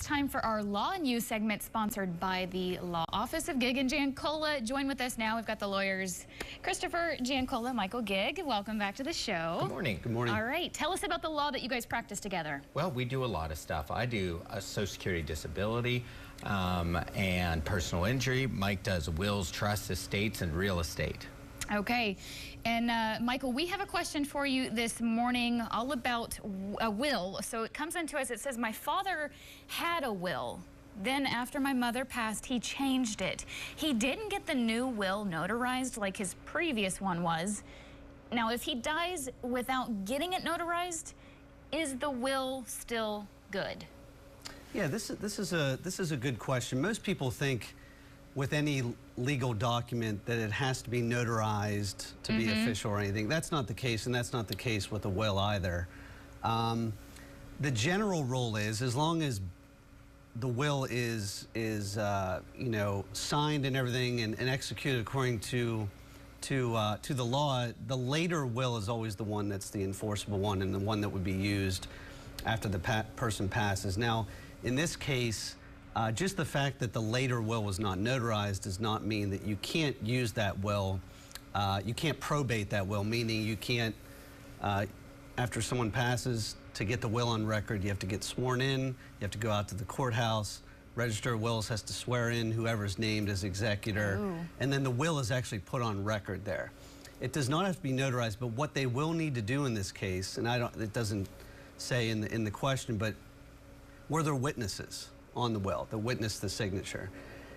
time for our Law News segment sponsored by the Law Office of Gig and Giancola. Join with us now. We've got the lawyers Christopher Giancola, Michael Gig. Welcome back to the show. Good morning. Good morning. All right. Tell us about the law that you guys practice together. Well, we do a lot of stuff. I do a Social Security disability and personal injury. Mike does wills, trusts, estates, and real estate. Okay. And Michael, we have a question for you this morning all about a will. So it comes into us, it says, my father had a will. Then after my mother passed, he changed it. He didn't get the new will notarized like his previous one was. Now, if he dies without getting it notarized, is the will still good? Yeah, this is a good question. Most people think with any legal document that it has to be notarized to be official or anything. That's not the case, and that's not the case with a will either. The general rule is, as long as the will is you know, signed and everything and executed according to the law, the later will is always the one that's the enforceable one and the one that would be used after the person passes. Now, in this case, just the fact that the later will was not notarized does not mean that you can't use that will. You can't probate that will, meaning you can't, after someone passes, to get the will on record, you have to get sworn in, you have to go out to the courthouse, Register of Wills has to swear in whoever's named as executor, and then the will is actually put on record there. It does not have to be notarized, but what they will need to do in this case, and it doesn't say in the question, but were there witnesses on the will that witnessed the signature?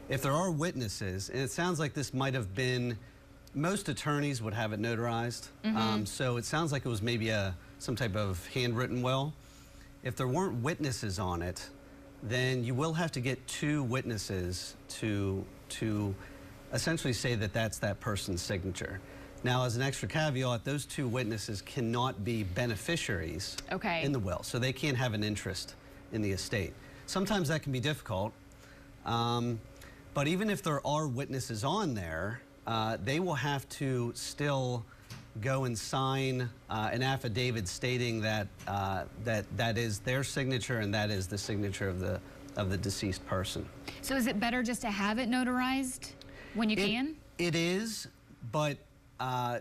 If there are witnesses, and it sounds like this might have been, most attorneys would have it notarized, so it sounds like it was maybe some type of handwritten will. If there weren't witnesses on it, then you will have to get two witnesses to essentially say that that's that person's signature. Now, as an extra caveat, those two witnesses cannot be beneficiaries in the will, so they can't have an interest in the estate. Sometimes that can be difficult, but even if there are witnesses on there, they will have to still go and sign an affidavit stating that that is their signature and that is the signature of the deceased person. So is it better just to have it notarized when you can? It is, but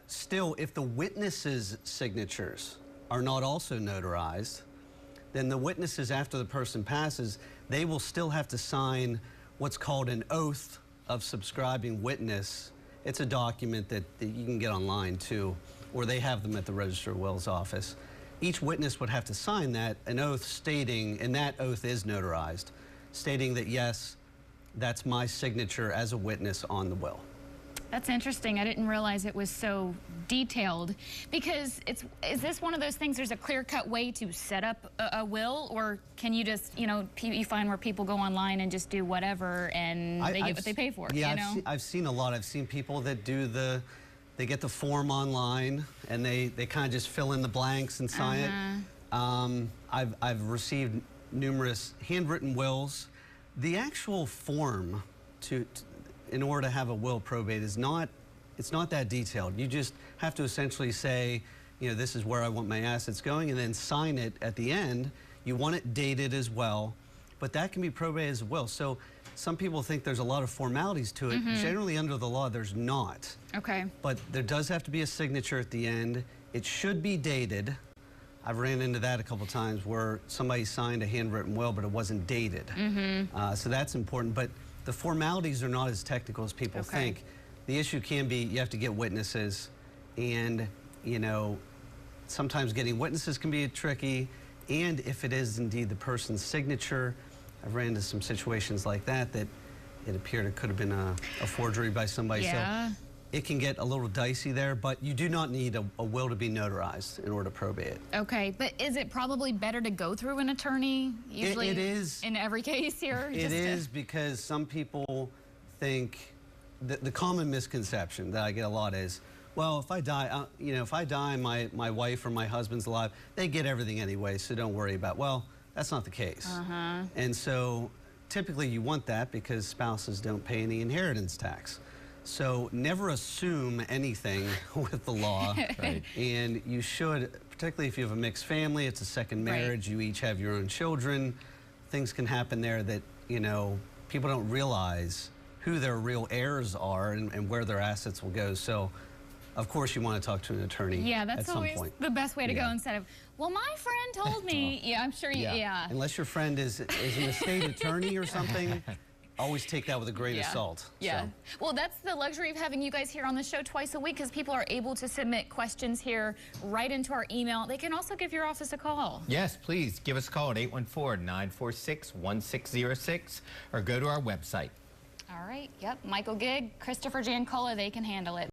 still, if the witnesses' signatures are not also notarized, then the witnesses, after the person passes, they will still have to sign what's called an oath of subscribing witness. It's a document that you can get online too, or they have them at the Register of Wills office. Each witness would have to sign that, an oath stating, and that oath is notarized, stating that yes, that's my signature as a witness on the will. That's interesting. I didn't realize it was so detailed, because is this one of those things, there's a clear-cut way to set up a will, or can you just, you know, you find where people go online and just do whatever and they get what they pay for? Yeah, you know? I've seen a lot. I've seen people that do they get the form online and they kind of just fill in the blanks and sign it. I've received numerous handwritten wills. The actual form in order to have a will probate it's not that detailed. You just have to essentially say, you know, this is where I want my assets going, and then sign it at the end. You want it dated as well, but that can be probated as well. So some people think there's a lot of formalities to it. Generally under the law, there's not. Okay. But there does have to be a signature at the end. It should be dated. I've ran into that a couple times where somebody signed a handwritten will, but it wasn't dated. So that's important. But the formalities are not as technical as people think. The issue can be you have to get witnesses, and you know, sometimes getting witnesses can be tricky, and if it is indeed the person's signature, I've ran into some situations like that it appeared it could have been a forgery by somebody. Yeah. So it can get a little dicey there, but you do not need a will to be notarized in order to probate it. Okay, but is it probably better to go through an attorney usually? It is. In every case here? It is, because some people think, the common misconception that I get a lot is, well, if I die, you know, if I die and my wife or my husband's alive, they get everything anyway, so don't worry about it. Well, that's not the case. And so typically you want that because spouses don't pay any inheritance tax. So never assume anything with the law. Right. And you should, particularly if you have a mixed family, it's a second marriage, you each have your own children, things can happen there that, you know, people don't realize who their real heirs are and where their assets will go. So, of course, you want to talk to an attorney Yeah, at that's some always point. the best way to go Yeah. instead of, well, my friend told me. Yeah, I'm sure you, yeah. Unless your friend is an estate attorney or something, always take that with a grain of salt. Yeah. So. Well, that's the luxury of having you guys here on the show twice a week, because people are able to submit questions here right into our email. They can also give your office a call. Yes, please give us a call at 814-946-1606 or go to our website. All right. Yep. Michael Gigg, Christopher Giancola, they can handle it.